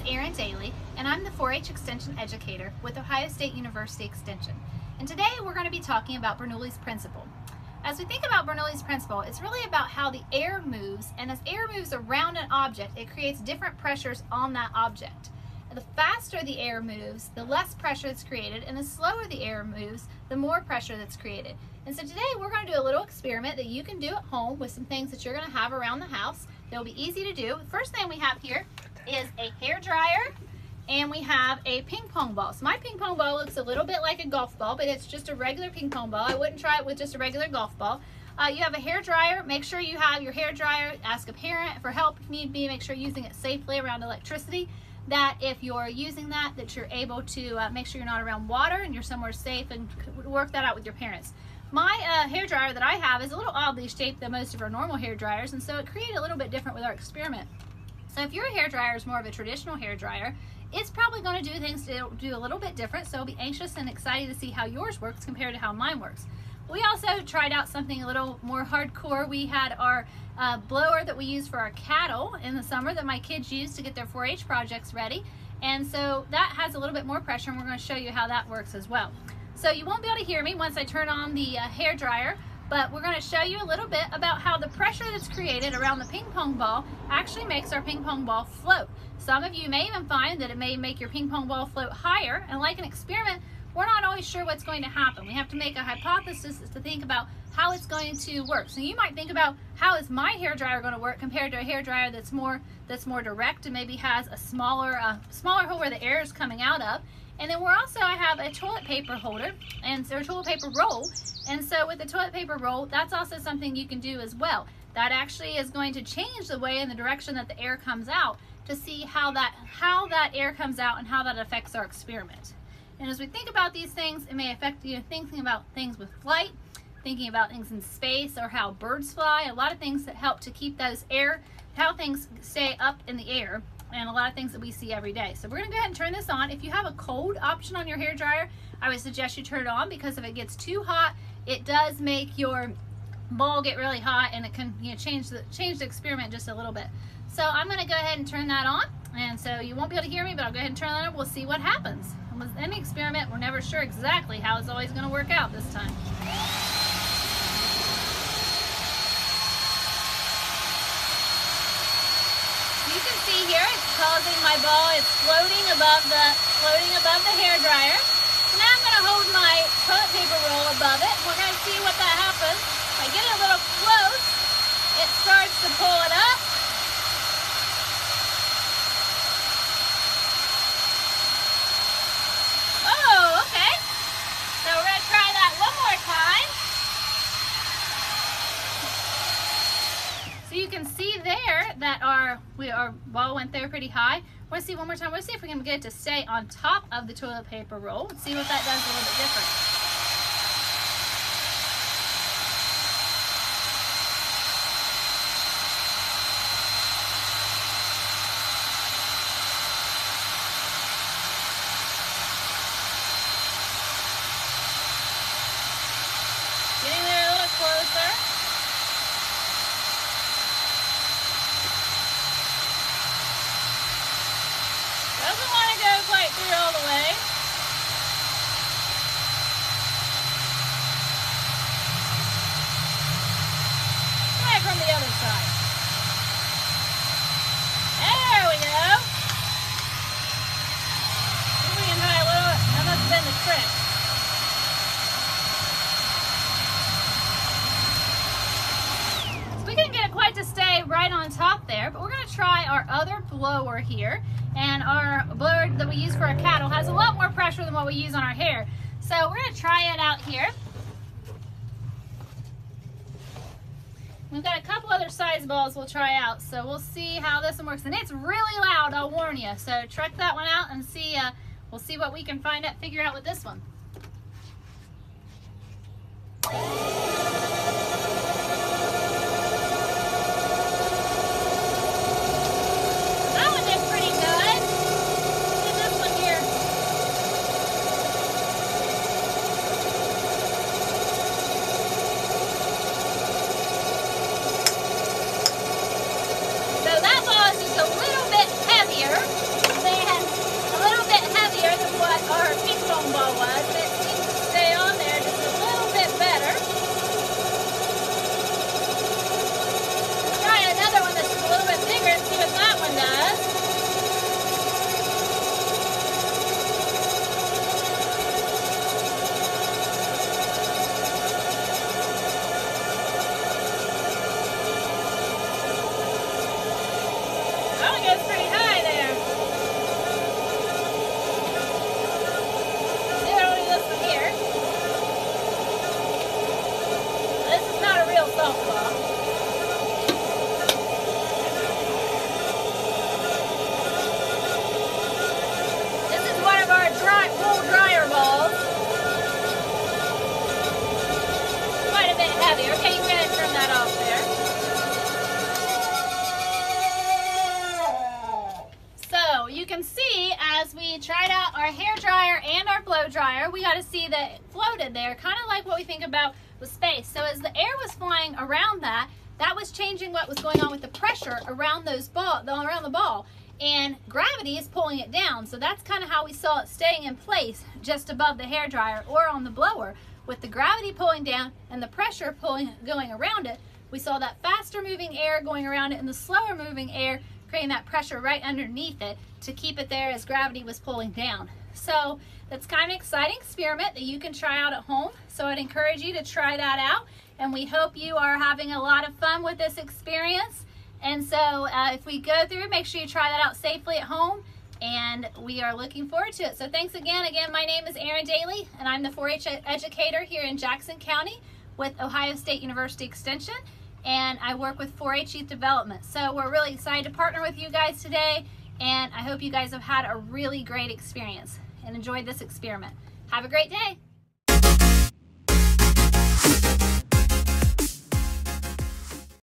Daly, and I'm the 4-H Extension Educator with Ohio State University Extension. And today we're going to be talking about Bernoulli's Principle. As we think about Bernoulli's Principle, it's really about how the air moves, and as air moves around an object, it creates different pressures on that object. And the faster the air moves, the less pressure that's created, and the slower the air moves, the more pressure that's created. And so today we're going to do a little experiment that you can do at home with some things that you're going to have around the house. They'll be easy to do. The first thing we have here is a hair dryer, and we have a ping pong ball. So my ping pong ball looks a little bit like a golf ball, but it's just a regular ping pong ball. I wouldn't try it with just a regular golf ball. You have a hair dryer. Make sure you have your hair dryer. Ask a parent for help if need be. Make sure you're using it safely around electricity. That if you're using that you're able to make sure you're not around water and you're somewhere safe, and work that out with your parents. My hair dryer that I have is a little oddly shaped than most of our normal hair dryers, and so it created a little bit different with our experiment. So if your hair dryer is more of a traditional hair dryer, it's probably going to do things to do a little bit different, so I'll be anxious and excited to see how yours works compared to how mine works. We also tried out something a little more hardcore. We had our blower that we use for our cattle in the summer that my kids use to get their 4-H projects ready, and so that has a little bit more pressure, and we're going to show you how that works as well. So you won't be able to hear me once I turn on the hair dryer, but we're going to show you a little bit about how the pressure that's created around the ping pong ball actually makes our ping pong ball float. Some of you may even find that it may make your ping pong ball float higher, and like an experiment, we're not always sure what's going to happen. We have to make a hypothesis to think about how it's going to work. So you might think about, how is my hair dryer going to work compared to a hair dryer that's more direct and maybe has a smaller hole where the air is coming out of. And then I have a toilet paper holder, and so a toilet paper roll. And so with the toilet paper roll, that's also something you can do as well. That actually is going to change the way and the direction that the air comes out to see how that air comes out and how that affects our experiment. And as we think about these things, it may affect you thinking about things with flight, thinking about things in space, or how birds fly, a lot of things that help to keep those how things stay up in the air, and a lot of things that we see every day. So we're going to go ahead and turn this on. If you have a cold option on your hair dryer, I would suggest you turn it on, because if it gets too hot, it does make your ball get really hot, and it can change the experiment just a little bit. So I'm going to go ahead and turn that on, and so you won't be able to hear me, but I'll go ahead and turn that on. We'll see what happens. And with any experiment, we're never sure exactly how it's always going to work out this time. You can see here it's causing my ball, it's floating above the hair dryer. So now I'm going to hold my toilet paper roll above it. We're going to see what that happens. If I get it a little close, it starts to pull it up. Oh, okay. So we're going to try that one more time. So you can see there that our ball went there pretty high. We'll see one more time. We'll see if we can get it to stay on top of the toilet paper roll. Let's see what that does a little bit different. Getting there a little closer. Doesn't want to go quite through all the way. Try it from the other side. There we go. See if we can try a little. That must have been the trick. So we couldn't get it quite to stay right on top there, but we're going to try our other blower here. And our blower that we use for our cattle has a lot more pressure than what we use on our hair. So we're going to try it out here. We've got a couple other size balls we'll try out, so we'll see how this one works. And it's really loud, I'll warn you. So check that one out and see. We'll see what we can figure out with this one. So that ball is just a little bit heavier than and see what that one does. Oh, it goes pretty high there. See how it looks from here. This is not a real softball. This is one of our wool dryer balls. Quite a bit heavier. Okay, you can go ahead and turn that off there. So you can see as we tried out our hair dryer and our blow dryer, we got to see that it floated there, kind of like what we think about with space. So as the air was flying around that was changing what was going on with the pressure around around the ball, and gravity is pulling it down. So that's kind of how we saw it staying in place just above the hair dryer or on the blower, with the gravity pulling down and the pressure going around it. We saw that faster moving air going around it and the slower moving air creating that pressure right underneath it to keep it there as gravity was pulling down. So that's kind of an exciting experiment that you can try out at home. So I'd encourage you to try that out, and we hope you are having a lot of fun with this experience. And so if we go through, make sure you try that out safely at home, and we are looking forward to it. So thanks again. My name is Erin Daly, and I'm the 4-H educator here in Jackson County with Ohio State University Extension, and I work with 4-H Youth Development. So we're really excited to partner with you guys today, and I hope you guys have had a really great experience and enjoyed this experiment. Have a great day.